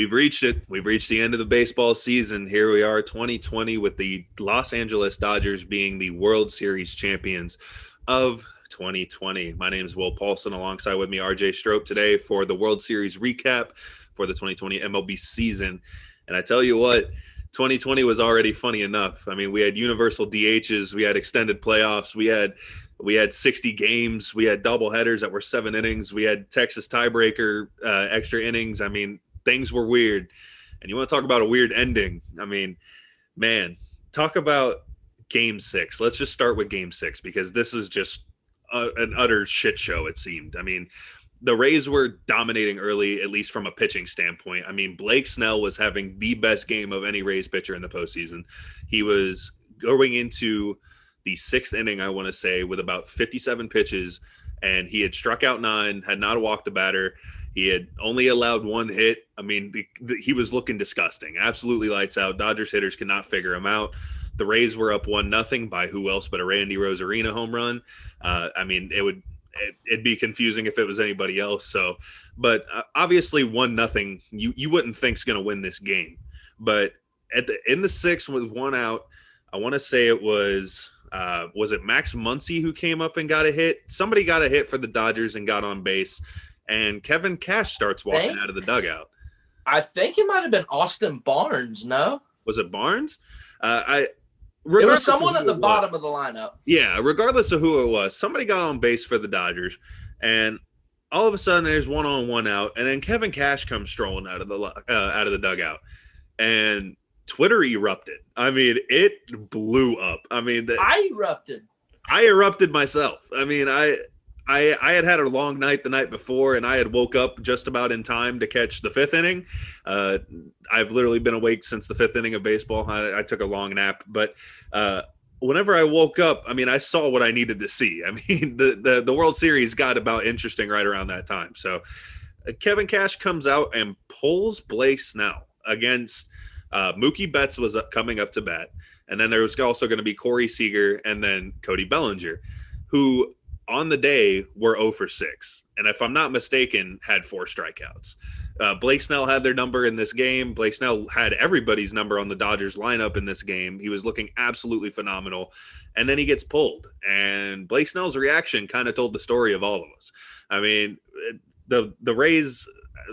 We've reached it. We've reached the end of the baseball season. Here we are, 2020, with the Los Angeles Dodgers being the World Series champions of 2020. My name is Will Paulson. Alongside with me, RJ Strope, today for the World Series recap for the 2020 MLB season. And I tell you what, 2020 was already funny enough. I mean, we had universal DHs, we had extended playoffs, we had 60 games, we had double headers that were 7 innings, we had Texas tiebreaker, extra innings. I mean, things were weird. And you want to talk about a weird ending? I mean, man, talk about Game 6. Let's just start with Game 6, because this was just an utter shit show, it seemed. I mean, the Rays were dominating early, at least from a pitching standpoint. I mean, Blake Snell was having the best game of any Rays pitcher in the postseason. He was going into the 6th inning, I want to say, with about 57 pitches, and he had struck out 9, had not walked a batter. He had only allowed 1 hit. I mean, he was looking disgusting. Absolutely lights out. Dodgers hitters could not figure him out. The Rays were up 1-0 by who else but a Randy Rosarina home run. I mean, it'd be confusing if it was anybody else. So, but obviously 1-0, you wouldn't think's going to win this game. But in the 6th with 1 out, I want to say it was it Max Muncy who came up and got a hit? Somebody got a hit for the Dodgers and got on base. And Kevin Cash starts walking out of the dugout. I think it might have been Austin Barnes, no? Was it Barnes? It was someone at the bottom of the lineup. Yeah, regardless of who it was, somebody got on base for the Dodgers. And all of a sudden, there's 1-on-1 out. And then Kevin Cash comes strolling out of the dugout. And Twitter erupted. I mean, it blew up. I mean, I erupted. I erupted myself. I mean, I had a long night the night before, and I had woke up just about in time to catch the 5th inning. I've literally been awake since the 5th inning of baseball. I took a long nap, but whenever I woke up, I mean, I saw what I needed to see. I mean, the World Series got about interesting right around that time. So Kevin Cash comes out and pulls Blake Snell against Mookie Betts was coming up to bat. And then there was also going to be Corey Seager and then Cody Bellinger, who on the day were 0 for 6. And if I'm not mistaken, had 4 strikeouts. Blake Snell had their number in this game. Blake Snell had everybody's number on the Dodgers lineup in this game. He was looking absolutely phenomenal. And then he gets pulled. And Blake Snell's reaction kind of told the story of all of us. I mean, the Rays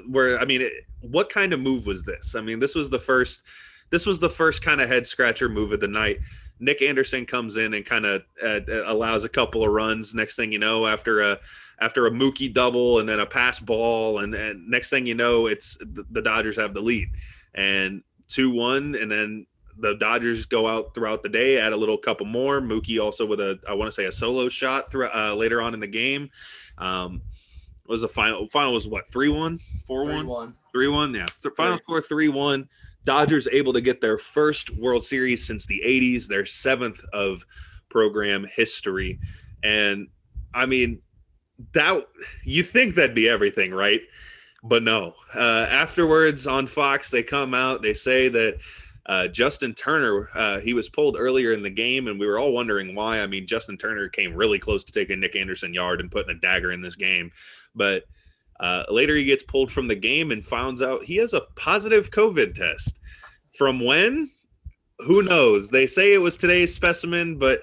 were, I mean, what kind of move was this? I mean, this was the first kind of head scratcher move of the night. Nick Anderson comes in and kind of allows a couple of runs. Next thing you know, after a Mookie double and then a pass ball, and next thing you know, it's the Dodgers have the lead, and 2-1, and then the Dodgers go out throughout the day, add a couple more. Mookie also with a solo shot later on in the game. Was the final was what, 3-1, 4-1, 3-1? Yeah, final score 3-1. Dodgers able to get their first World Series since the 80s, their 7th of program history. And I mean, that you think that'd be everything, right? But no. Afterwards on Fox, they come out, they say that Justin Turner, he was pulled earlier in the game, and we were all wondering why. I mean, Justin Turner came really close to taking Nick Anderson yard and putting a dagger in this game. But later he gets pulled from the game and finds out he has a positive COVID test. From when? Who knows? They say it was today's specimen, but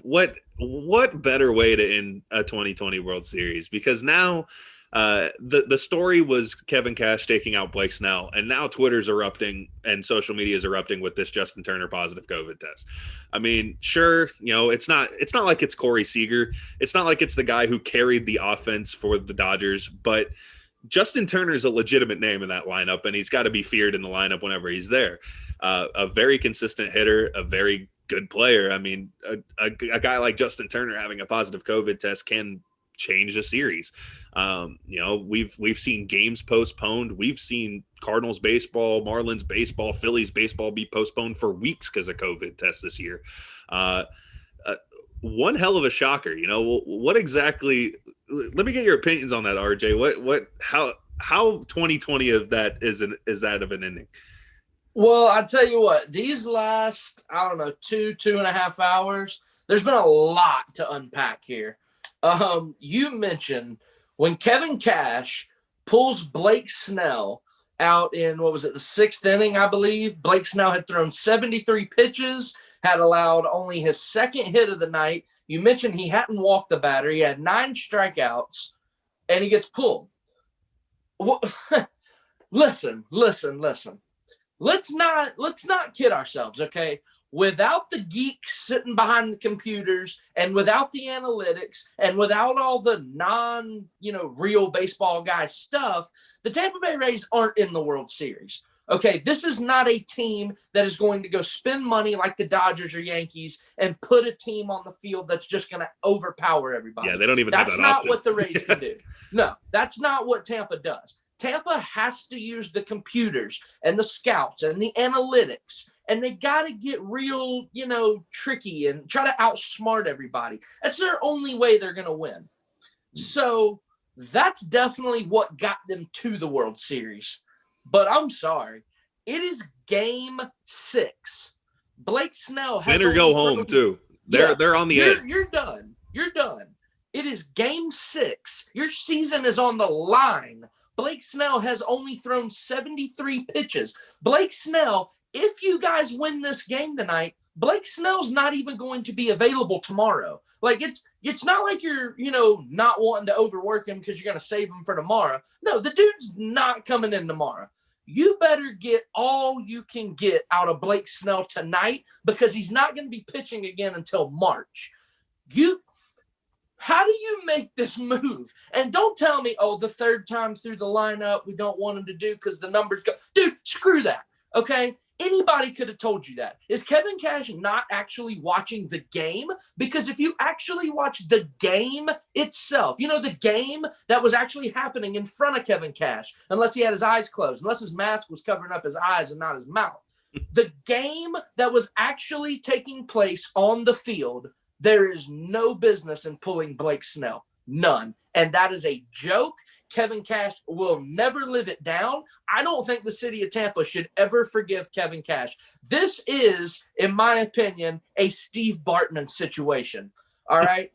what better way to end a 2020 World Series? Because now the story was Kevin Cash taking out Blake Snell, and now Twitter's erupting and social media is erupting with this Justin Turner positive COVID test. I mean, sure, it's not like it's Corey Seager. It's not like it's the guy who carried the offense for the Dodgers, but Justin Turner is a legitimate name in that lineup, and he's got to be feared in the lineup whenever he's there. A very consistent hitter, a very good player. I mean, a guy like Justin Turner having a positive COVID test can change a series. We've seen games postponed. We've seen Cardinals baseball, Marlins baseball, Phillies baseball be postponed for weeks because of COVID tests this year. One hell of a shocker. What exactly? Let me get your opinions on that, RJ. How 2020 of that is that of an ending? Well, I tell you what, these last, I don't know, 2.5 hours, there's been a lot to unpack here. You mentioned when Kevin Cash pulls Blake Snell out in, what was it, the 6th inning, I believe. Blake Snell had thrown 73 pitches, had allowed only his 2nd hit of the night. You mentioned he hadn't walked the batter. He had 9 strikeouts, and he gets pulled. Well, listen. Let's not kid ourselves, okay? Without the geeks sitting behind the computers and without the analytics and without all the real baseball guy stuff, the Tampa Bay Rays aren't in the World Series. Okay, this is not a team that is going to go spend money like the Dodgers or Yankees and put a team on the field that's just going to overpower everybody. Yeah, they don't even have that option. That's not what the Rays can do. No, that's not what Tampa does. Tampa has to use the computers and the scouts and the analytics, and they got to get real, tricky and try to outsmart everybody. That's their only way they're going to win. So that's definitely what got them to the World Series. But I'm sorry. It is game 6. Blake Snell has win or go home, too. They're on the edge. You're done. You're done. It is game 6. Your season is on the line. Blake Snell has only thrown 73 pitches. Blake Snell, if you guys win this game tonight, Blake Snell's not even going to be available tomorrow. Like, it's not like you're, not wanting to overwork him because you're going to save him for tomorrow. No, the dude's not coming in tomorrow. You better get all you can get out of Blake Snell tonight because he's not going to be pitching again until March. How do you make this move? And don't tell me, the 3rd time through the lineup, we don't want him to do because the numbers go. Dude, screw that, okay? Anybody could have told you that. Is Kevin Cash not actually watching the game? Because if you actually watch the game itself, the game that was actually happening in front of Kevin Cash, unless he had his eyes closed, unless his mask was covering up his eyes and not his mouth. The game that was actually taking place on the field, there is no business in pulling Blake Snell. None. And that is a joke. Kevin Cash will never live it down. I don't think the city of Tampa should ever forgive Kevin Cash. This is, in my opinion, a Steve Bartman situation. All right?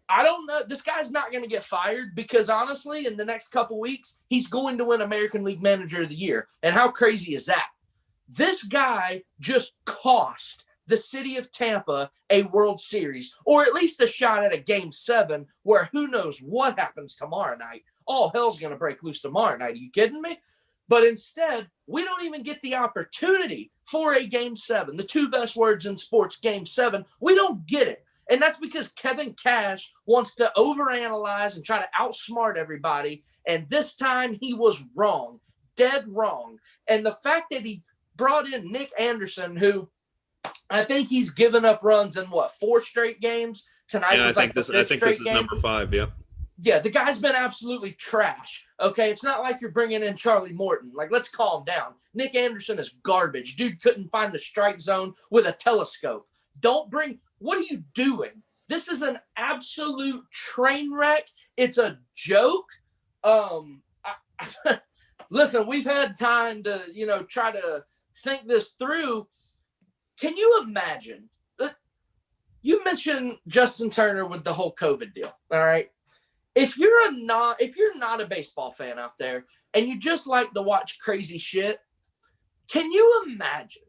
I don't know. This guy's not going to get fired because, honestly, in the next couple weeks, he's going to win American League Manager of the Year. And how crazy is that? This guy just cost the city of Tampa a World Series, or at least a shot at a Game 7 where who knows what happens tomorrow night. All hell's going to break loose tomorrow night. Are you kidding me? But instead, we don't even get the opportunity for a Game 7. The 2 best words in sports, Game 7. We don't get it. And that's because Kevin Cash wants to overanalyze and try to outsmart everybody. And this time he was wrong, dead wrong. And the fact that he brought in Nick Anderson, who I think he's given up runs in 4 straight games. Tonight was like the 5th I think this is game. number 5, yeah. Yeah, the guy's been absolutely trash. Okay, it's not like you're bringing in Charlie Morton. Like, let's calm down. Nick Anderson is garbage. Dude couldn't find the strike zone with a telescope. What are you doing? This is an absolute train wreck. It's a joke. Listen, we've had time to, try to think this through. Can you imagine? You mentioned Justin Turner with the whole COVID deal. All right. If you're not a baseball fan out there and you just like to watch crazy shit, can you imagine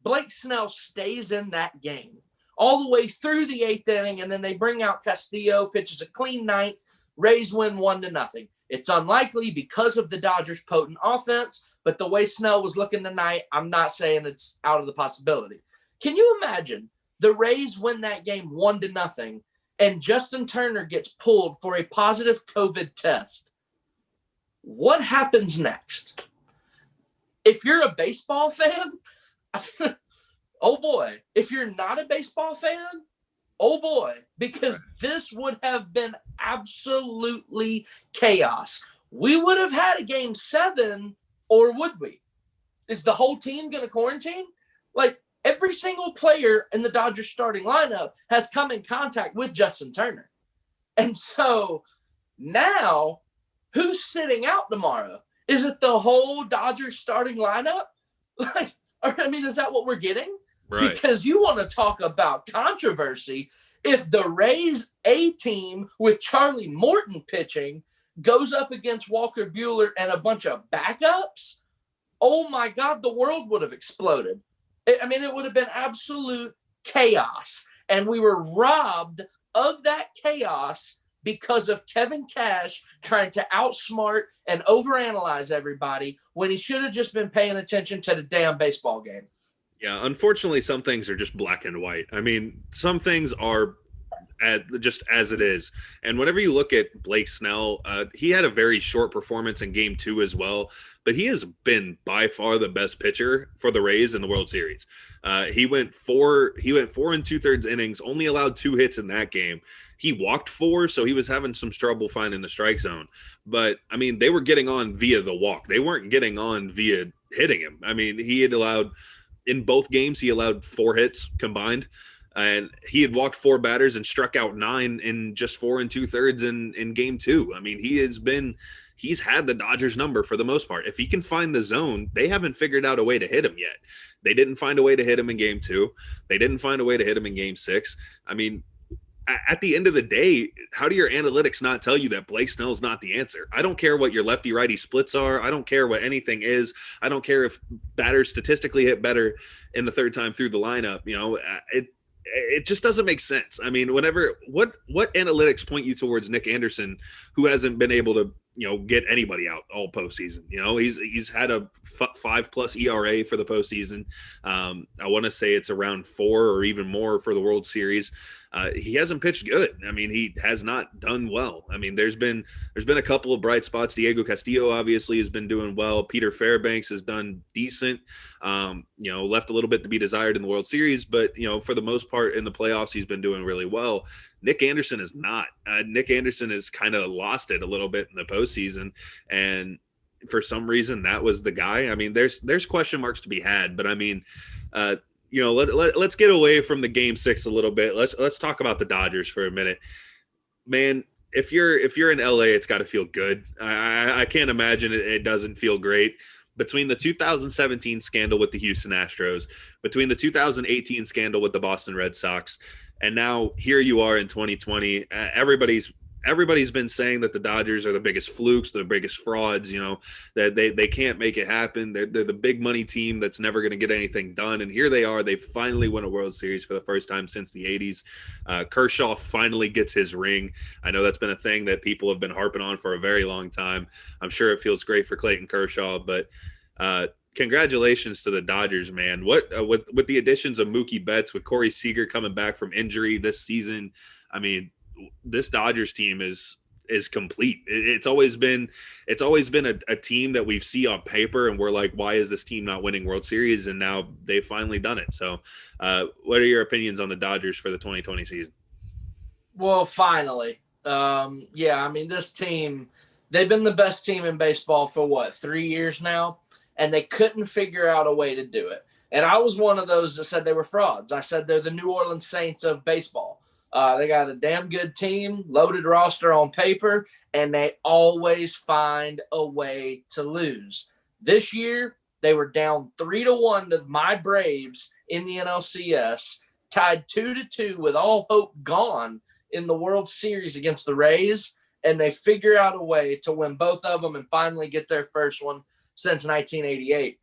Blake Snell stays in that game all the way through the 8th inning, and then they bring out Castillo, pitches a clean 9th, Rays win 1-0. It's unlikely because of the Dodgers' potent offense, but the way Snell was looking tonight, I'm not saying it's out of the possibility. Can you imagine the Rays win that game 1-0? And Justin Turner gets pulled for a positive COVID test? What happens next? If you're a baseball fan, oh boy. If you're not a baseball fan, oh boy. Because this would have been absolutely chaos. We would have had a Game 7, or would we? Is the whole team going to quarantine? Like, every single player in the Dodgers starting lineup has come in contact with Justin Turner. And so now, who's sitting out tomorrow? Is it the whole Dodgers starting lineup? Is that what we're getting? Right. Because you want to talk about controversy. If the Rays A team with Charlie Morton pitching goes up against Walker Buehler and a bunch of backups, oh my God, the world would have exploded. I mean, it would have been absolute chaos. And we were robbed of that chaos because of Kevin Cash trying to outsmart and overanalyze everybody when he should have just been paying attention to the damn baseball game. Yeah, unfortunately, some things are just black and white. I mean, some things are just as it is. And whenever you look at Blake Snell, he had a very short performance in Game 2 as well, but he has been by far the best pitcher for the Rays in the World Series. He went 4 2/3 innings, only allowed 2 hits in that game. He walked 4, so he was having some trouble finding the strike zone. But I mean, they were getting on via the walk. They weren't getting on via hitting him. I mean, he had allowed in both games, he allowed 4 hits combined. And he had walked 4 batters and struck out 9 in just 4 2/3 in Game 2. I mean, he's had the Dodgers number for the most part. If he can find the zone, they haven't figured out a way to hit him yet. They didn't find a way to hit him in Game 2. They didn't find a way to hit him in Game 6. I mean, at the end of the day, how do your analytics not tell you that Blake Snell's not the answer? I don't care what your lefty-righty splits are. I don't care what anything is. I don't care if batters statistically hit better in the third time through the lineup. You know, it just doesn't make sense. I mean, what analytics point you towards Nick Anderson, who hasn't been able to, get anybody out all postseason? He's had a 5+ ERA for the postseason. I want to say it's around 4 or even more for the World Series. He hasn't pitched good. I mean, he has not done well. I mean, there's been a couple of bright spots. Diego Castillo obviously has been doing well. Peter Fairbanks has done decent. Left a little bit to be desired in the World Series, but for the most part in the playoffs, he's been doing really well. Nick Anderson is not. Nick Anderson has kind of lost it a little bit in the postseason, and for some reason that was the guy. I mean, there's question marks to be had, but I mean, let's get away from the Game 6 a little bit. Let's talk about the Dodgers for a minute, man. If you're in LA, it's got to feel good. I can't imagine it doesn't feel great. Between the 2017 scandal with the Houston Astros, between the 2018 scandal with the Boston Red Sox, and now here you are in 2020, everybody's been saying that the Dodgers are the biggest flukes, the biggest frauds, that they can't make it happen. They're the big money team that's never going to get anything done. And here they are. They finally win a World Series for the first time since the 80s. Kershaw finally gets his ring. I know that's been a thing that people have been harping on for a very long time. I'm sure it feels great for Clayton Kershaw, but congratulations to the Dodgers, man. What with the additions of Mookie Betts, with Corey Seager coming back from injury this season, I mean, this Dodgers team is complete. It's always been a team that we see on paper and we're like, why is this team not winning World Series? And now they've finally done it. So what are your opinions on the Dodgers for the 2020 season? Well, finally. I mean, this team, they've been the best team in baseball for 3 years now, and they couldn't figure out a way to do it. And I was one of those that said they were frauds. I said they're the New Orleans Saints of baseball. They got a damn good team, loaded roster on paper, and they always find a way to lose. This year, they were down 3-1 to my Braves in the NLCS, tied 2-2 with all hope gone in the World Series against the Rays, and they figure out a way to win both of them and finally get their first one since 1988.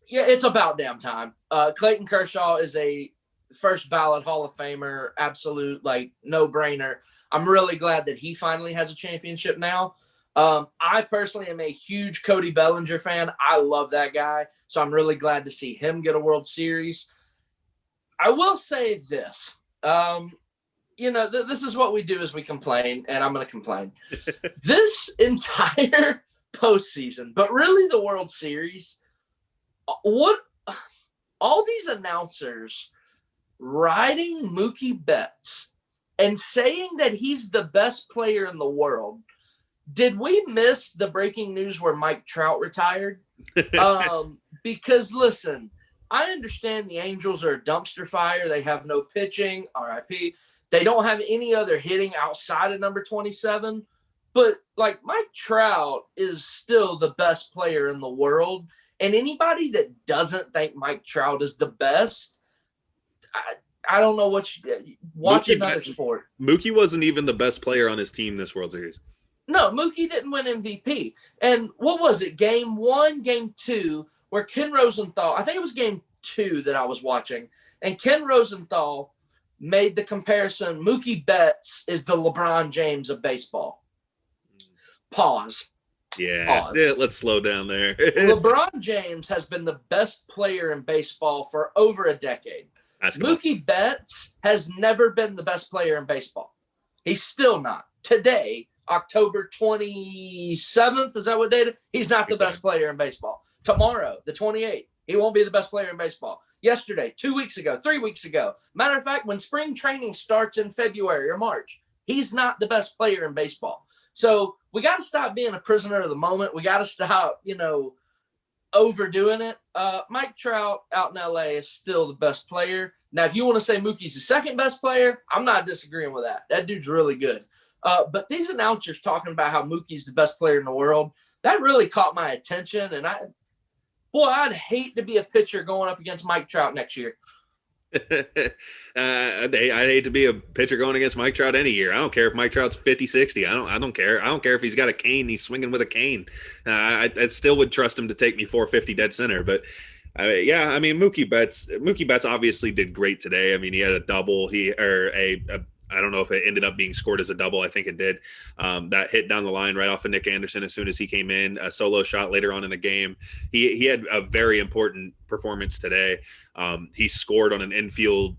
It's about damn time. Clayton Kershaw is a first ballot Hall of Famer, absolute no-brainer. I'm really glad that he finally has a championship now. I personally am a huge Cody Bellinger fan. I love that guy, so I'm really glad to see him get a World Series. I will say this. This is what we do is we complain, and I'm going to complain. This entire postseason, but really the World Series, all these announcers riding Mookie Betts and saying that he's the best player in the world. Did we miss the breaking news where Mike Trout retired? Because listen, I understand the Angels are a dumpster fire. They have no pitching, RIP. They don't have any other hitting outside of number 27. But Mike Trout is still the best player in the world. And anybody that doesn't think Mike Trout is the best, I don't know watch another sport. Mookie wasn't even the best player on his team this World Series. No, Mookie didn't win MVP. And what was it? Game 1, game 2, where Ken Rosenthal, I think it was game 2 that I was watching, and Ken Rosenthal made the comparison. Mookie Betts is the LeBron James of baseball. Pause. Yeah, let's slow down there. LeBron James has been the best player in baseball for over a decade. Basketball. Mookie Betts has never been the best player in baseball. He's still not. Today, October 27th, is that what date? He's not the best player in baseball. Tomorrow, the 28th, he won't be the best player in baseball. Yesterday, 2 weeks ago, 3 weeks ago. Matter of fact, when spring training starts in February or March, he's not the best player in baseball. So we got to stop being a prisoner of the moment. We got to stop, overdoing it. Mike Trout out in LA is still the best player. Now, if you want to say Mookie's the second best player, I'm not disagreeing with that. That dude's really good. But these announcers talking about how Mookie's the best player in the world, that really caught my attention. And I'd hate to be a pitcher going up against Mike Trout next year. I'd hate to be a pitcher going against Mike Trout any year. I don't care if Mike Trout's 50, 60. I don't care. I don't care if he's got a cane, he's swinging with a cane. I still would trust him to take me 450 dead center. But Mookie Betts obviously did great today. I mean, he had a double. I don't know if it ended up being scored as a double. I think it did. That hit down the line right off of Nick Anderson as soon as he came in. A solo shot later on in the game. He had a very important performance today. He scored on an infield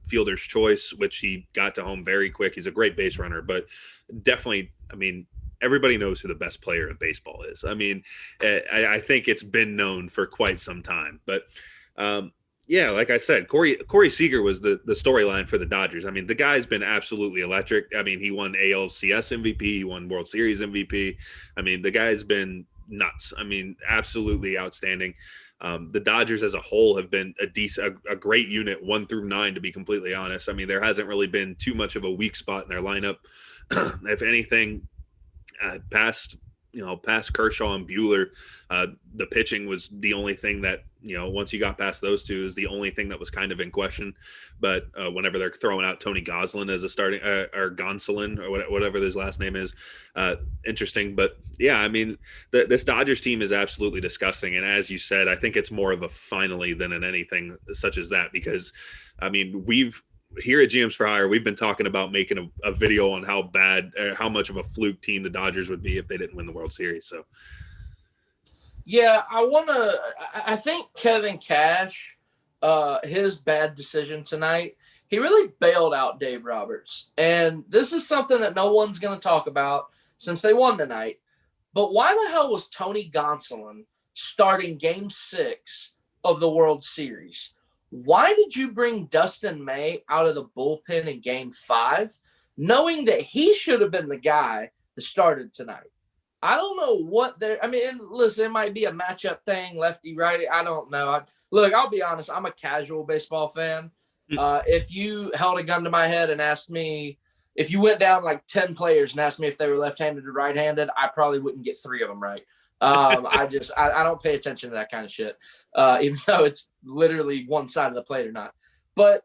fielder's choice, which he got to home very quick. He's a great base runner, but definitely, everybody knows who the best player in baseball is. I think it's been known for quite some time, but yeah, like I said, Corey Seager was the storyline for the Dodgers. The guy's been absolutely electric. He won ALCS MVP, he won World Series MVP. The guy's been nuts. Absolutely outstanding. The Dodgers as a whole have been a great unit, 1 through 9, to be completely honest. There hasn't really been too much of a weak spot in their lineup. If anything, past Kershaw and Buehler, the pitching was the only thing that, once you got past those two, is the only thing that was kind of in question. But whenever they're throwing out Tony Gonsolin as a starting, or Gonsolin, or whatever his last name is, interesting. But yeah, this Dodgers team is absolutely disgusting. And as you said, I think it's more of a finally than in anything such as that, because we've, here at GMs for Hire, we've been talking about making a video on how much of a fluke team the Dodgers would be if they didn't win the World Series. So, yeah, I think Kevin Cash, his bad decision tonight, he really bailed out Dave Roberts. And this is something that no one's going to talk about since they won tonight. But why the hell was Tony Gonsolin starting Game 6 of the World Series? Why did you bring Dustin May out of the bullpen in Game 5, knowing that he should have been the guy that started tonight? I don't know what they're – listen, it might be a matchup thing, lefty-righty. I don't know. I'll be honest. I'm a casual baseball fan. If you held a gun to my head and asked me – if you went down like 10 players and asked me if they were left-handed or right-handed, I probably wouldn't get 3 of them right. I don't pay attention to that kind of shit, even though it's literally one side of the plate or not. But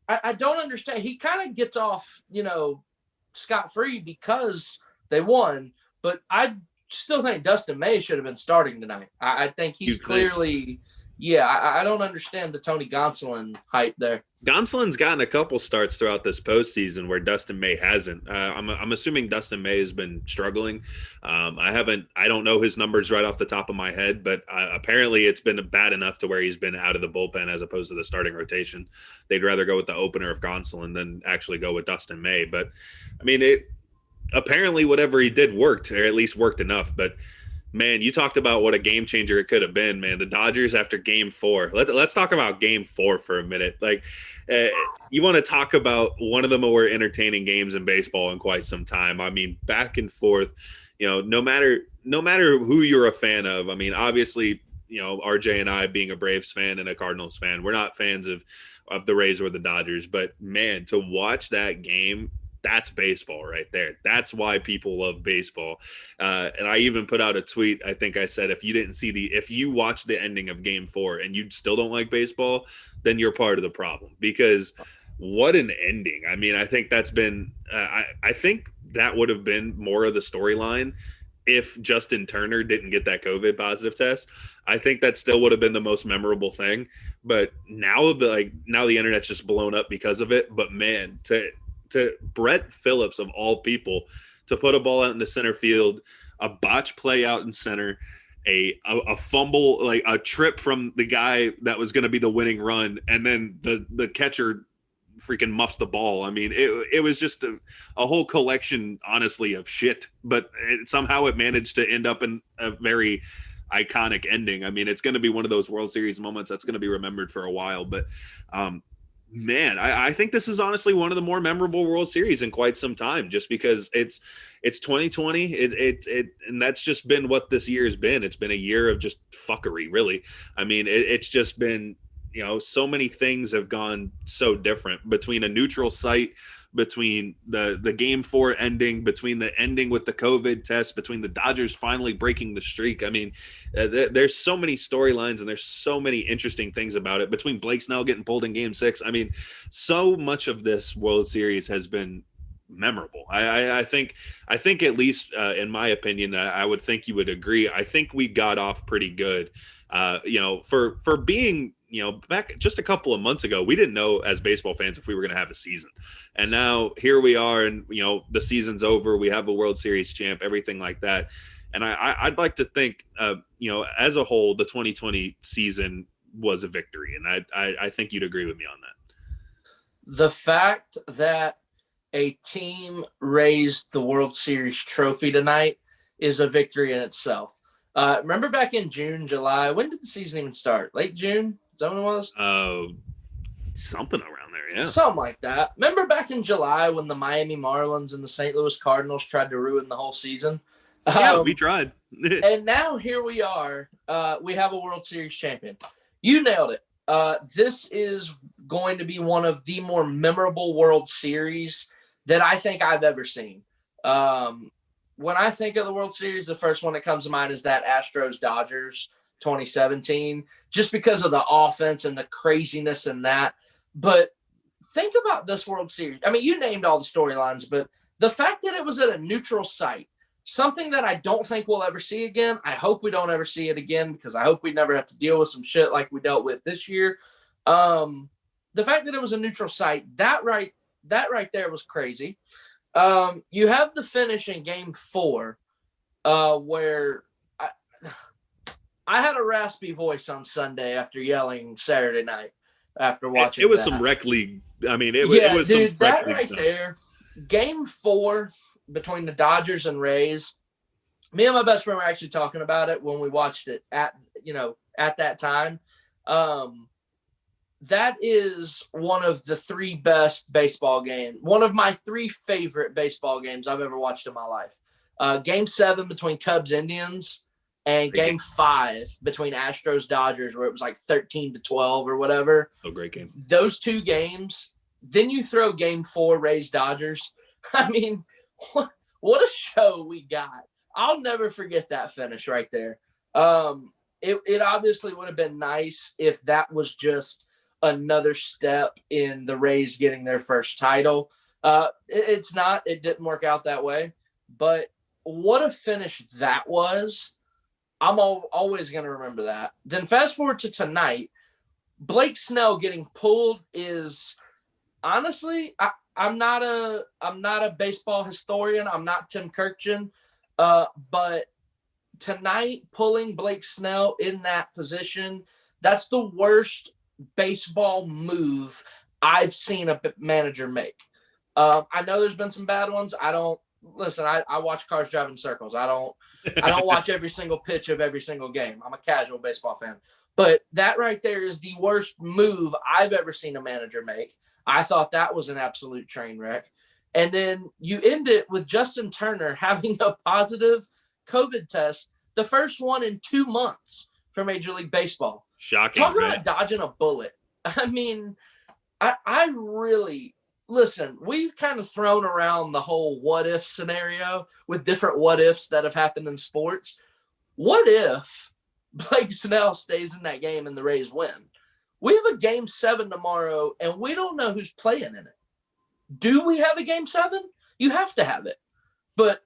I don't understand. He kind of gets off, scot-free because they won. But I still think Dustin May should have been starting tonight. I think he's clearly – I don't understand the Tony Gonsolin hype there. Gonsolin's gotten a couple starts throughout this postseason where Dustin May hasn't. I'm assuming Dustin May has been struggling. I don't know his numbers right off the top of my head, but apparently it's been bad enough to where he's been out of the bullpen as opposed to the starting rotation. They'd rather go with the opener of Gonsolin than actually go with Dustin May. But apparently whatever he did worked, or at least worked enough. But man, you talked about what a game changer it could have been, man. The Dodgers after Game 4. Let's talk about Game 4 for a minute. You want to talk about one of the more entertaining games in baseball in quite some time. Back and forth. No matter who you're a fan of. Obviously, RJ and I, being a Braves fan and a Cardinals fan, we're not fans of the Rays or the Dodgers. But man, to watch that game, that's baseball right there. That's why people love baseball. And I even put out a tweet. I think I said, if you watch the ending of Game 4 and you still don't like baseball, then you're part of the problem, because what an ending. I think that's been, I think that would have been more of the storyline if Justin Turner didn't get that COVID positive test. I think that still would have been the most memorable thing. But now the internet's just blown up because of it. But man, to Brett Phillips of all people to put a ball out into center field, a botch play out in center, a fumble, like a trip from the guy that was going to be the winning run, and then the catcher freaking muffs the ball. I mean, it was just a whole collection, honestly, of shit, but somehow it managed to end up in a very iconic ending. I mean, it's going to be one of those World Series moments that's going to be remembered for a while, but man, I think this is honestly one of the more memorable World Series in quite some time, just because it's 2020. And that's just been what this year has been. It's been a year of just fuckery, really. I mean, it's just been, so many things have gone so different between a neutral site, between the game 4 ending, between the ending with the COVID test, between the Dodgers finally breaking the streak. I mean, there's so many storylines and there's so many interesting things about it, between Blake Snell getting pulled in game 6. I mean, so much of this World Series has been memorable. I think at least in my opinion, I would think you would agree. I think we got off pretty good, for being, back just a couple of months ago, we didn't know as baseball fans if we were going to have a season. And now here we are, and, the season's over. We have a World Series champ, everything like that. And I'd like to think, as a whole, the 2020 season was a victory. And I think you'd agree with me on that. The fact that a team raised the World Series trophy tonight is a victory in itself. Remember back in June, July, when did the season even start? Late June? Is that when it was? Something around there, yeah. Something like that. Remember back in July when the Miami Marlins and the St. Louis Cardinals tried to ruin the whole season? Yeah, we tried. And now here we are. We have a World Series champion. You nailed it. This is going to be one of the more memorable World Series that I think I've ever seen. When I think of the World Series, the first one that comes to mind is that Astros-Dodgers 2017, just because of the offense and the craziness in that. But think about this World Series. I mean, you named all the storylines, but the fact that it was at a neutral site, something that I don't think we'll ever see again. I hope we don't ever see it again, because I hope we never have to deal with some shit like we dealt with this year. The fact that it was a neutral site, that right there was crazy. You have the finish in game 4, where I had a raspy voice on Sunday after yelling Saturday night after watching. It was some rec league. I mean, it was dude, some that rec league right stuff. there. Game 4 between the Dodgers and Rays. Me and my best friend were actually talking about it when we watched it at that time. That is one of the 3 best baseball games. One of my 3 favorite baseball games I've ever watched in my life. Game 7 between Cubs-Indians and game 5 between Astros-Dodgers, where it was like 13-12 or whatever. Oh, great game. Those 2 games. Then you throw game 4 Rays-Dodgers. I mean, what a show we got. I'll never forget that finish right there. It obviously would have been nice if that was just another step in the Rays getting their first title. It's not. It didn't work out that way. But what a finish that was. I'm always going to remember that. Then fast forward to tonight, Blake Snell getting pulled is honestly, I'm not a baseball historian. I'm not Tim Kirchin. But tonight, pulling Blake Snell in that position, that's the worst baseball move I've seen a manager make. I know there's been some bad ones. I watch cars driving circles. I don't watch every single pitch of every single game. I'm a casual baseball fan. But that right there is the worst move I've ever seen a manager make. I thought that was an absolute train wreck. And then you end it with Justin Turner having a positive COVID test, the first one in 2 months for Major League Baseball. Shocking. Talk about dodging a bullet. I mean, I really – listen, we've kind of thrown around the whole what-if scenario with different what-ifs that have happened in sports. What if Blake Snell stays in that game and the Rays win? We have a game 7 tomorrow, and we don't know who's playing in it. Do we have a game 7? You have to have it. But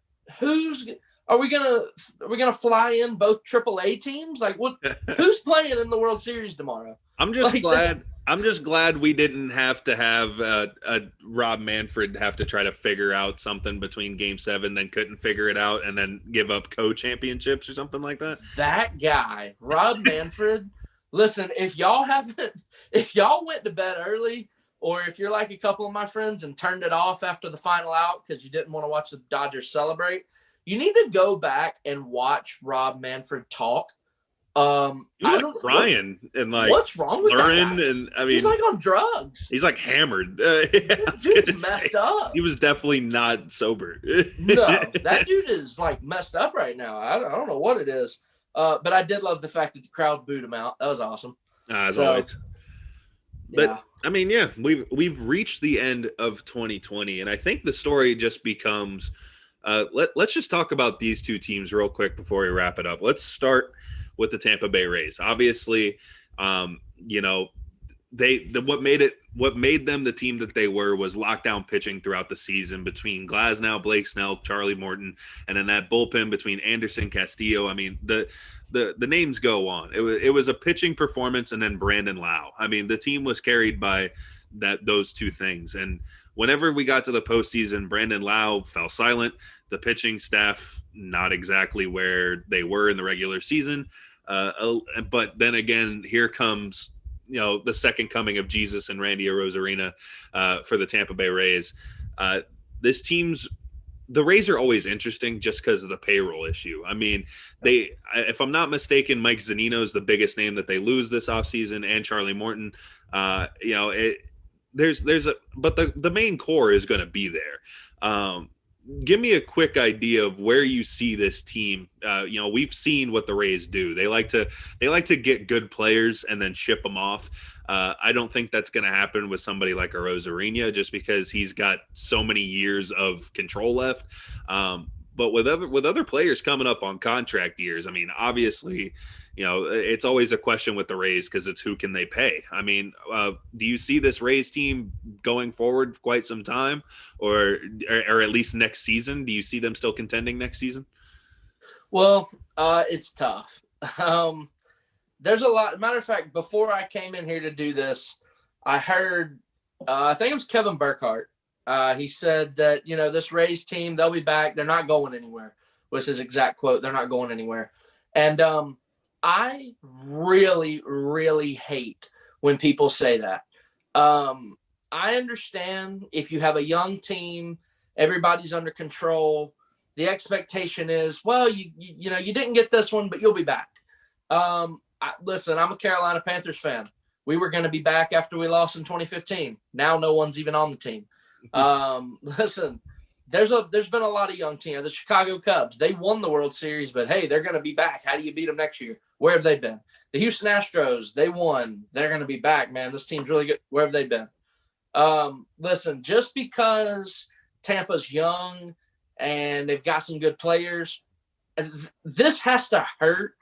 are we gonna fly in both AAA teams? Like, what? Who's playing in the World Series tomorrow? I'm just glad. I'm just glad we didn't have to have a Rob Manfred have to try to figure out something between Game 7, then couldn't figure it out, and then give up co-championships or something like that. That guy, Rob Manfred. Listen, if y'all went to bed early, or if you're like a couple of my friends and turned it off after the final out because you didn't want to watch the Dodgers celebrate, you need to go back and watch Rob Manfred talk. He was like crying and like what's wrong with that guy? And I mean, he's like on drugs. He's like hammered. Dude's messed up. He was definitely not sober. No, that dude is like messed up right now. I don't know what it is. But I did love the fact that the crowd booed him out. That was awesome. As always. But yeah. I mean, yeah, we've reached the end of 2020, and I think the story just becomes. Let's just talk about these two teams real quick before we wrap it up. Let's start with the Tampa Bay Rays. Obviously, you know, what made them the team that they were was lockdown pitching throughout the season between Glasnow, Blake Snell, Charlie Morton, and then that bullpen between Anderson, Castillo. I mean, the names go on. It was a pitching performance, and then Brandon Lau. I mean, the team was carried by those two things. And whenever we got to the postseason, Brandon Lau fell silent. The pitching staff not exactly where they were in the regular season. But then again, here comes, you know, the second coming of Jesus and Randy Arozarena for the Tampa Bay Rays. The Rays are always interesting just because of the payroll issue. I mean, if I'm not mistaken, Mike Zunino is the biggest name that they lose this offseason, and Charlie Morton. You know, but the main core is going to be there. Give me a quick idea of where you see this team. You know, we've seen what the Rays do. They like to get good players and then ship them off. I don't think that's going to happen with somebody like Arozarena just because he's got so many years of control left. But with other players coming up on contract years, I mean, obviously, you know, it's always a question with the Rays because it's who can they pay. I mean, do you see this Rays team going forward for quite some time, or at least next season? Do you see them still contending next season? Well, it's tough. There's a lot. Matter of fact, before I came in here to do this, I heard, I think it was Kevin Burkhardt. He said that, you know, this Rays team, they'll be back. They're not going anywhere, was his exact quote. They're not going anywhere. And I really, really hate when people say that. I understand if you have a young team, everybody's under control. The expectation is, well, you know, you didn't get this one, but you'll be back. Listen, I'm a Carolina Panthers fan. We were going to be back after we lost in 2015. Now no one's even on the team. Listen, there's been a lot of young teams. The Chicago Cubs, they won the World Series, but hey, they're going to be back. How do you beat them next year? Where have they been? The Houston Astros, they won. They're going to be back, man. This team's really good. Where have they been? Listen, just because Tampa's young and they've got some good players, this has to hurt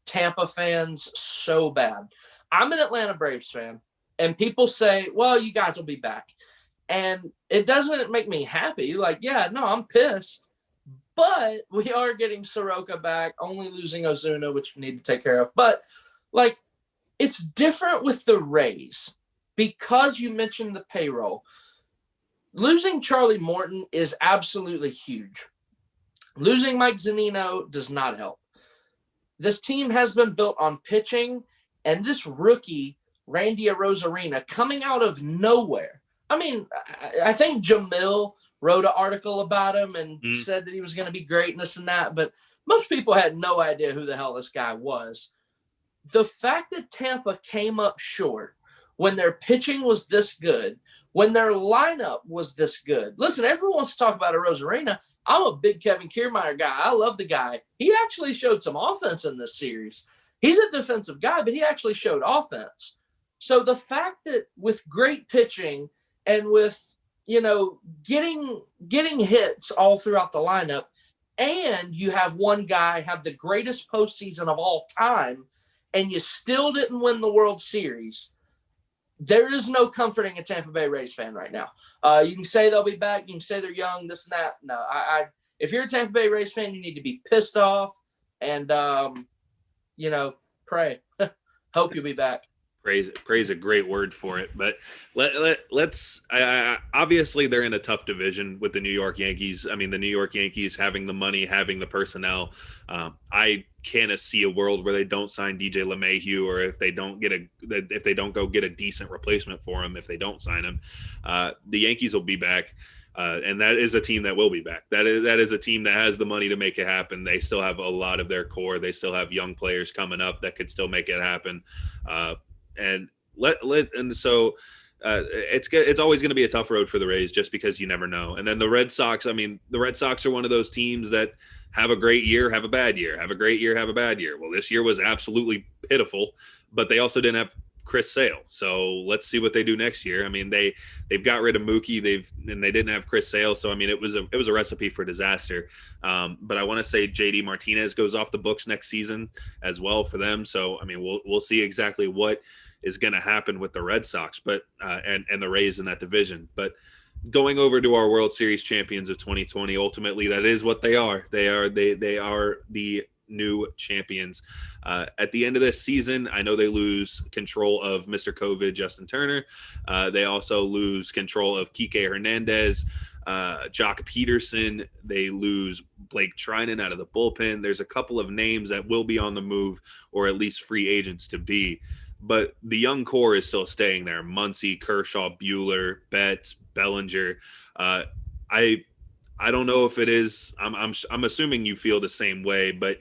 Tampa fans so bad. I'm an Atlanta Braves fan, and people say, well, you guys will be back. And it doesn't make me happy. Like, yeah, no, I'm pissed. But we are getting Soroka back, only losing Ozuna, which we need to take care of. But, like, it's different with the Rays because you mentioned the payroll. Losing Charlie Morton is absolutely huge. Losing Mike Zunino does not help. This team has been built on pitching, and this rookie, Randy Arozarena, coming out of nowhere. I mean, I think Jamil wrote an article about him and said that he was going to be great and this and that, but most people had no idea who the hell this guy was. The fact that Tampa came up short when their pitching was this good, when their lineup was this good. Listen, everyone wants to talk about Arozarena. I'm a big Kevin Kiermaier guy. I love the guy. He actually showed some offense in this series. He's a defensive guy, but he actually showed offense. So the fact that with great pitching and with, you know, getting hits all throughout the lineup, and you have one guy have the greatest postseason of all time, and you still didn't win the World Series, there is no comforting a Tampa Bay Rays fan right now. You can say they'll be back. You can say they're young, this and that. No, if you're a Tampa Bay Rays fan, you need to be pissed off and, pray. Hope you'll be back. Praise a great word for it, but let's obviously they're in a tough division with the New York Yankees. I mean, the New York Yankees having the money, having the personnel. I can't see a world where they don't sign DJ LeMahieu, or if they don't go get a decent replacement for him, if they don't sign him, the Yankees will be back. And that is a team that will be back. That is a team that has the money to make it happen. They still have a lot of their core. They still have young players coming up that could still make it happen. It's always going to be a tough road for the Rays, just because you never know. And then the Red Sox, I mean, the Red Sox are one of those teams that have a great year, have a bad year, have a great year, have a bad year. Well, this year was absolutely pitiful, but they also didn't have Chris Sale. So let's see what they do next year. I mean, they've got rid of Mookie, and they didn't have Chris Sale. So I mean, it was a recipe for disaster. But I want to say JD Martinez goes off the books next season as well for them. So I mean, we'll see exactly what is going to happen with the Red Sox, but and the Rays in that division. But going over to our World Series champions of 2020, ultimately that is what they are. They are the new champions. At the end of this season, I know they lose control of Mr. COVID, Justin Turner. They also lose control of Kike Hernandez, Jock Peterson. They lose Blake Trinan out of the bullpen. There's a couple of names that will be on the move, or at least free agents to be. But the young core is still staying there. Muncy, Kershaw, Buehler, Betts, Bellinger. I don't know if it is. I'm assuming you feel the same way, but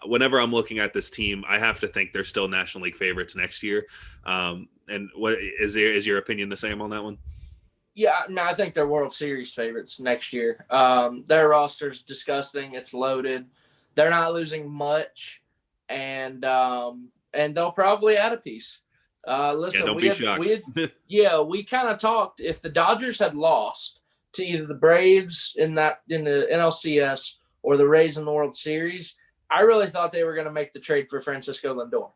whenever I'm looking at this team, I have to think they're still National League favorites next year. And what is your opinion the same on that one? Yeah, no, I think they're World Series favorites next year. Their roster's disgusting. It's loaded. They're not losing much, and they'll probably add a piece. Listen, we kind of talked, if the Dodgers had lost to either the Braves in the NLCS or the Rays in the World Series, I really thought they were going to make the trade for Francisco Lindor.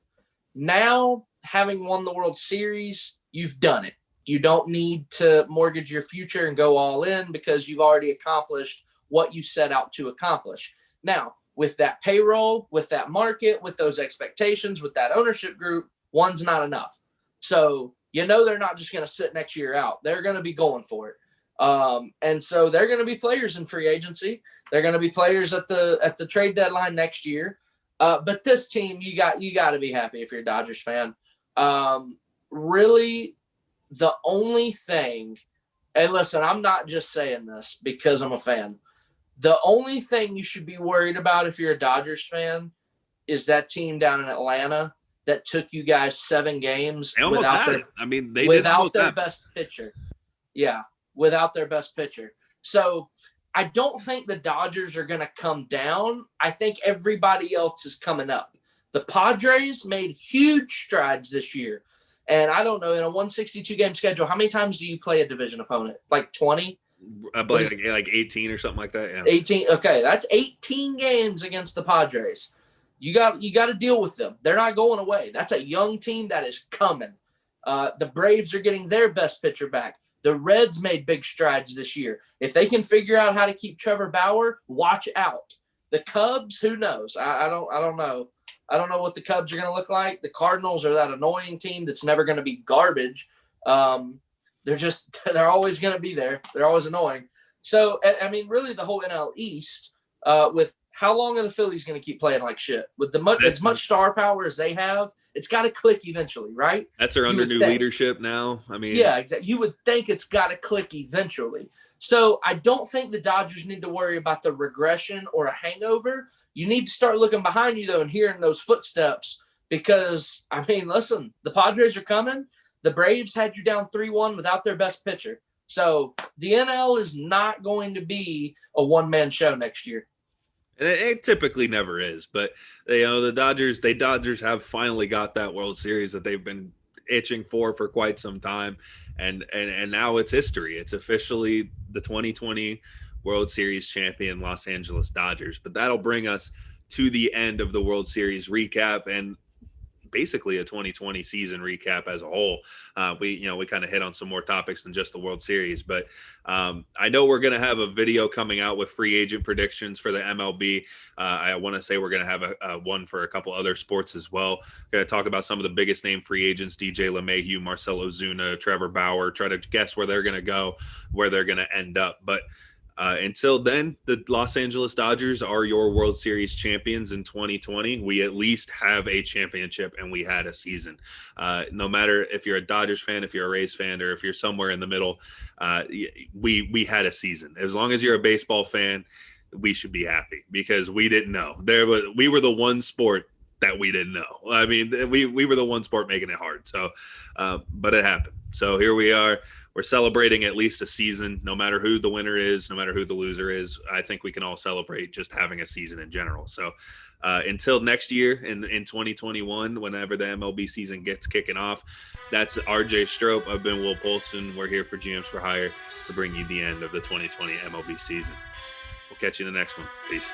Now, having won the World Series, you've done it. You don't need to mortgage your future and go all in, because you've already accomplished what you set out to accomplish. Now, with that payroll, with that market, with those expectations, with that ownership group, one's not enough. So, they're not just going to sit next year out. They're going to be going for it. And so they're going to be players in free agency. They're going to be players at the trade deadline next year. But this team, you got to be happy if you're a Dodgers fan. Really, the only thing, and listen, I'm not just saying this because I'm a fan. The only thing you should be worried about if you're a Dodgers fan is that team down in Atlanta that took you guys 7 games without their best pitcher. Yeah, without their best pitcher. So I don't think the Dodgers are going to come down. I think everybody else is coming up. The Padres made huge strides this year. And I don't know, in a 162-game schedule, how many times do you play a division opponent? Like 20? Like 18 or something like that. Yeah. 18. Okay, that's 18 games against the Padres. You got to deal with them. They're not going away. That's a young team that is coming. The Braves are getting their best pitcher back. The Reds made big strides this year. If they can figure out how to keep Trevor Bauer, watch out. The Cubs, who knows? I don't know. I don't know what the Cubs are going to look like. The Cardinals are that annoying team that's never going to be garbage. They're always going to be there. They're always annoying. So, I mean, really the whole NL East, with how long are the Phillies going to keep playing like shit? With as much star power as they have, it's got to click eventually, right? That's their under new leadership now. I mean, yeah, exactly. You would think it's got to click eventually. So I don't think the Dodgers need to worry about the regression or a hangover. You need to start looking behind you, though, and hearing those footsteps, because, I mean, listen, the Padres are coming. The Braves had you down 3-1 without their best pitcher. So the NL is not going to be a one-man show next year. And it typically never is, but the Dodgers have finally got that World Series that they've been itching for quite some time, and now it's history. It's officially the 2020 World Series champion Los Angeles Dodgers. But that'll bring us to the end of the World Series recap, and basically a 2020 season recap as a whole. We kind of hit on some more topics than just the World Series, but I know we're going to have a video coming out with free agent predictions for the MLB. I want to say we're going to have a one for a couple other sports as well. Going to talk about some of the biggest name free agents: DJ LeMahieu, Marcell Ozuna, Trevor Bauer. Try to guess where they're going to go, where they're going to end up. But until then, the Los Angeles Dodgers are your World Series champions in 2020. We at least have a championship, and we had a season. No matter if you're a Dodgers fan, if you're a Rays fan, or if you're somewhere in the middle, we had a season. As long as you're a baseball fan, we should be happy because we didn't know. We were the one sport that we didn't know. I mean, we were the one sport making it hard. So, but it happened. So here we are. We're celebrating at least a season, no matter who the winner is, no matter who the loser is. I think we can all celebrate just having a season in general. So until next year in 2021, whenever the MLB season gets kicking off, that's RJ Strope. I've been Will Polson. We're here for GMs for Hire to bring you the end of the 2020 MLB season. We'll catch you in the next one. Peace.